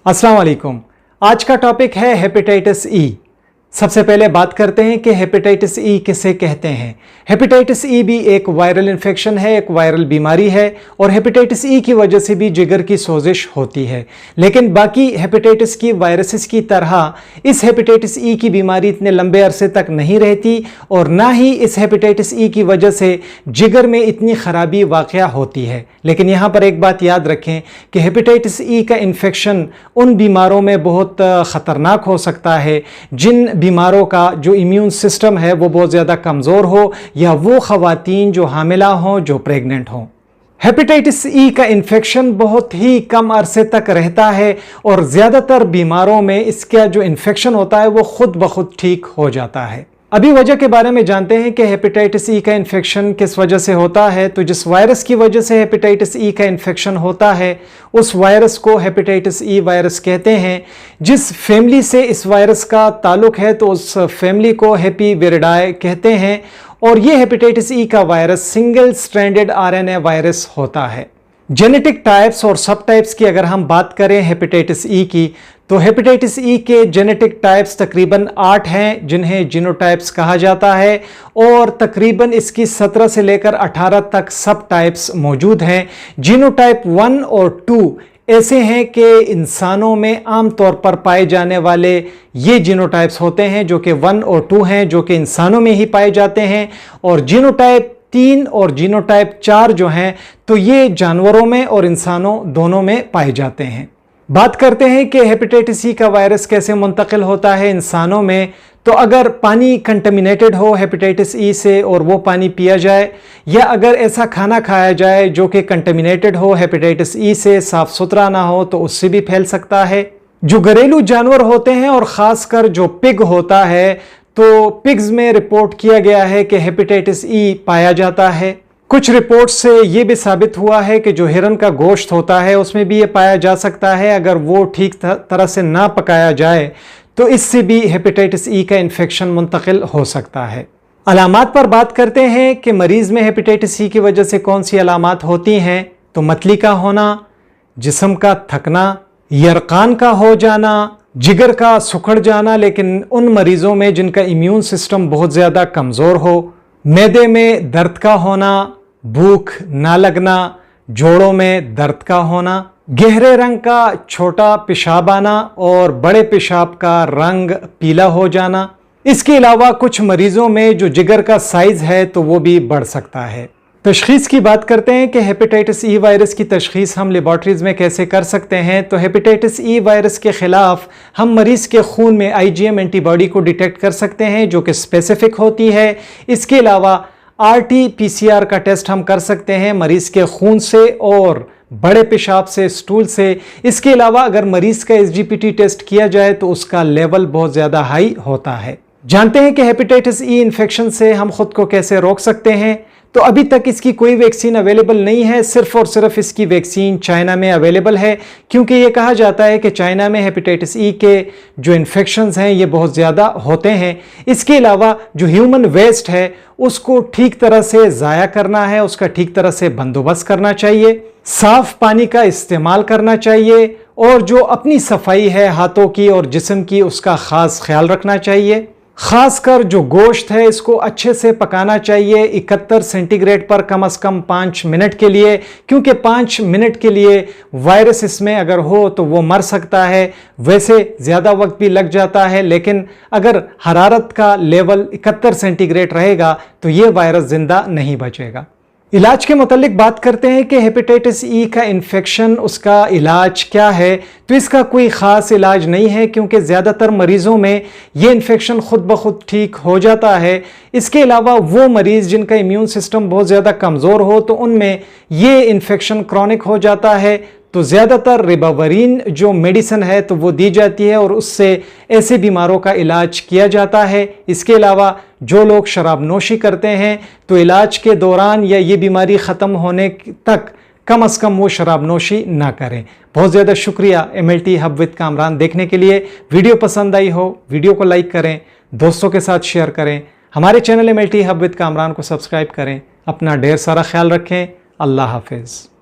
अस्सलाम वालेकुम। आज का टॉपिक है हेपेटाइटिस ई। सबसे पहले बात करते हैं कि हेपेटाइटिस ई किसे कहते हैं। हेपेटाइटिस ई भी एक वायरल इन्फेक्शन है, एक वायरल बीमारी है और हेपेटाइटिस ई की वजह से भी जिगर की सोजिश होती है। लेकिन बाकी हेपेटाइटिस की वायरसेस की तरह इस हेपेटाइटिस ई की बीमारी इतने लंबे अरसे तक नहीं रहती और ना ही इस हेपेटाइटिस ई की वजह से जिगर में इतनी खराबी वाक़या होती है। लेकिन यहाँ पर एक बात याद रखें कि हेपेटाइटिस ई का इन्फेक्शन उन बीमारों में बहुत ख़तरनाक हो सकता है जिन बीमारों का जो इम्यून सिस्टम है वो बहुत ज़्यादा कमज़ोर हो या वो ख़वातीन जो हामिला हों, जो प्रेग्नेंट हों। हेपेटाइटिस ई का इन्फेक्शन बहुत ही कम अरसे तक रहता है और ज़्यादातर बीमारों में इसका जो इन्फेक्शन होता है वो खुद ब खुद ठीक हो जाता है। अभी वजह के बारे में जानते हैं कि हेपेटाइटिस ई का इन्फेक्शन किस वजह से होता है। तो जिस वायरस की वजह से हेपेटाइटिस ई का इन्फेक्शन होता है उस वायरस को हेपेटाइटिस ई वायरस कहते हैं। जिस फैमिली से इस वायरस का ताल्लुक है तो उस फैमिली को हेपीविरिडाई कहते हैं और ये हेपेटाइटिस ई का virus single stranded RNA virus होता है। जेनेटिक टाइप्स और सब टाइप्स की अगर हम बात करें हेपेटाइटिस ई की तो हेपेटाइटिस ई के जेनेटिक टाइप्स तकरीबन 8 हैं जिन्हें जीनोटाइप्स कहा जाता है और तकरीबन इसकी 17 से लेकर 18 तक सब टाइप्स मौजूद हैं। जीनोटाइप 1 और 2 ऐसे हैं कि इंसानों में आम तौर पर पाए जाने वाले ये जीनोटाइप्स होते हैं जो कि 1 और 2 हैं, जो कि इंसानों में ही पाए जाते हैं। और जीनोटाइप 3 और जीनोटाइप 4 जो हैं तो ये जानवरों में और इंसानों दोनों में पाए जाते हैं। बात करते हैं कि हेपेटाइटिस ई का वायरस कैसे मुंतकिल होता है इंसानों में। तो अगर पानी कंटेमिनेटेड हो हेपेटाइटिस ई से और वो पानी पिया जाए या अगर ऐसा खाना खाया जाए जो कि कंटेमिनेटेड हो हेपेटाइटिस ई से, साफ सुथरा ना हो, तो उससे भी फैल सकता है। जो घरेलू जानवर होते हैं और ख़ासकर जो पिग होता है तो पिग्स में रिपोर्ट किया गया है कि हेपेटाइटिस ई पाया जाता है। कुछ रिपोर्ट से ये भी साबित हुआ है कि जो हिरन का गोश्त होता है उसमें भी ये पाया जा सकता है। अगर वो ठीक तरह से ना पकाया जाए तो इससे भी हेपेटाइटिस ई का इन्फेक्शन मुंतकिल हो सकता है। अलामात पर बात करते हैं कि मरीज़ में हेपेटाइटिस ई की वजह से कौन सी अलामात होती हैं। तो मतली का होना, जिस्म का थकना, यरकान का हो जाना, जिगर का सुखड़ जाना लेकिन उन मरीज़ों में जिनका इम्यून सिस्टम बहुत ज़्यादा कमज़ोर हो, मैदे में दर्द का होना, भूख ना लगना, जोड़ों में दर्द का होना, गहरे रंग का छोटा पेशाब आना और बड़े पेशाब का रंग पीला हो जाना। इसके अलावा कुछ मरीजों में जो जिगर का साइज है तो वो भी बढ़ सकता है। तशखीस की बात करते हैं कि हेपेटाइटिस ई वायरस की तशखीस हम लेबॉर्ट्रीज़ में कैसे कर सकते हैं। तो हेपेटाइटिस ई वायरस के ख़िलाफ़ हम मरीज़ के खून में IgM एंटीबॉडी को डिटेक्ट कर सकते हैं जो कि स्पेसिफिक होती है। इसके अलावा RT-PCR का टेस्ट हम कर सकते हैं मरीज़ के खून से और बड़े पेशाब से, स्टूल से। इसके अलावा अगर मरीज़ का SGPT टेस्ट किया जाए तो उसका लेवल बहुत ज़्यादा हाई होता है। जानते हैं कि हेपेटाइटिस ई इन्फेक्शन से हम खुद को कैसे रोक सकते हैं। तो अभी तक इसकी कोई वैक्सीन अवेलेबल नहीं है, सिर्फ और सिर्फ इसकी वैक्सीन चाइना में अवेलेबल है क्योंकि ये कहा जाता है कि चाइना में हेपेटाइटिस ई के जो इन्फेक्शंस हैं ये बहुत ज़्यादा होते हैं। इसके अलावा जो ह्यूमन वेस्ट है उसको ठीक तरह से ज़ाया करना है, उसका ठीक तरह से बंदोबस्त करना चाहिए, साफ़ पानी का इस्तेमाल करना चाहिए और जो अपनी सफाई है हाथों की और जिस्म की उसका ख़ास ख्याल रखना चाहिए। खासकर जो गोश्त है इसको अच्छे से पकाना चाहिए 71 सेंटीग्रेड पर कम से कम 5 मिनट के लिए, क्योंकि 5 मिनट के लिए वायरस इसमें अगर हो तो वो मर सकता है। वैसे ज़्यादा वक्त भी लग जाता है लेकिन अगर हरारत का लेवल 71 सेंटीग्रेड रहेगा तो ये वायरस ज़िंदा नहीं बचेगा। इलाज के मुतालिक बात करते हैं कि हेपेटाइटिस ई का इन्फेक्शन, उसका इलाज क्या है। तो इसका कोई ख़ास इलाज नहीं है क्योंकि ज़्यादातर मरीज़ों में ये इन्फेक्शन खुद ब खुद ठीक हो जाता है। इसके अलावा वो मरीज़ जिनका इम्यून सिस्टम बहुत ज़्यादा कमज़ोर हो तो उनमें ये इन्फेक्शन क्रॉनिक हो जाता है तो ज़्यादातर रिबावरीन जो मेडिसिन है तो वो दी जाती है और उससे ऐसे बीमारों का इलाज किया जाता है। इसके अलावा जो लोग शराब नोशी करते हैं तो इलाज के दौरान या ये बीमारी ख़त्म होने तक कम से कम वो शराब नोशी ना करें। बहुत ज़्यादा शुक्रिया MLT हब विद कामरान देखने के लिए। वीडियो पसंद आई हो वीडियो को लाइक करें, दोस्तों के साथ शेयर करें, हमारे channel MLT hub with Kamran को सब्सक्राइब करें। अपना ढेर सारा ख्याल रखें। अल्लाह हाफिज़।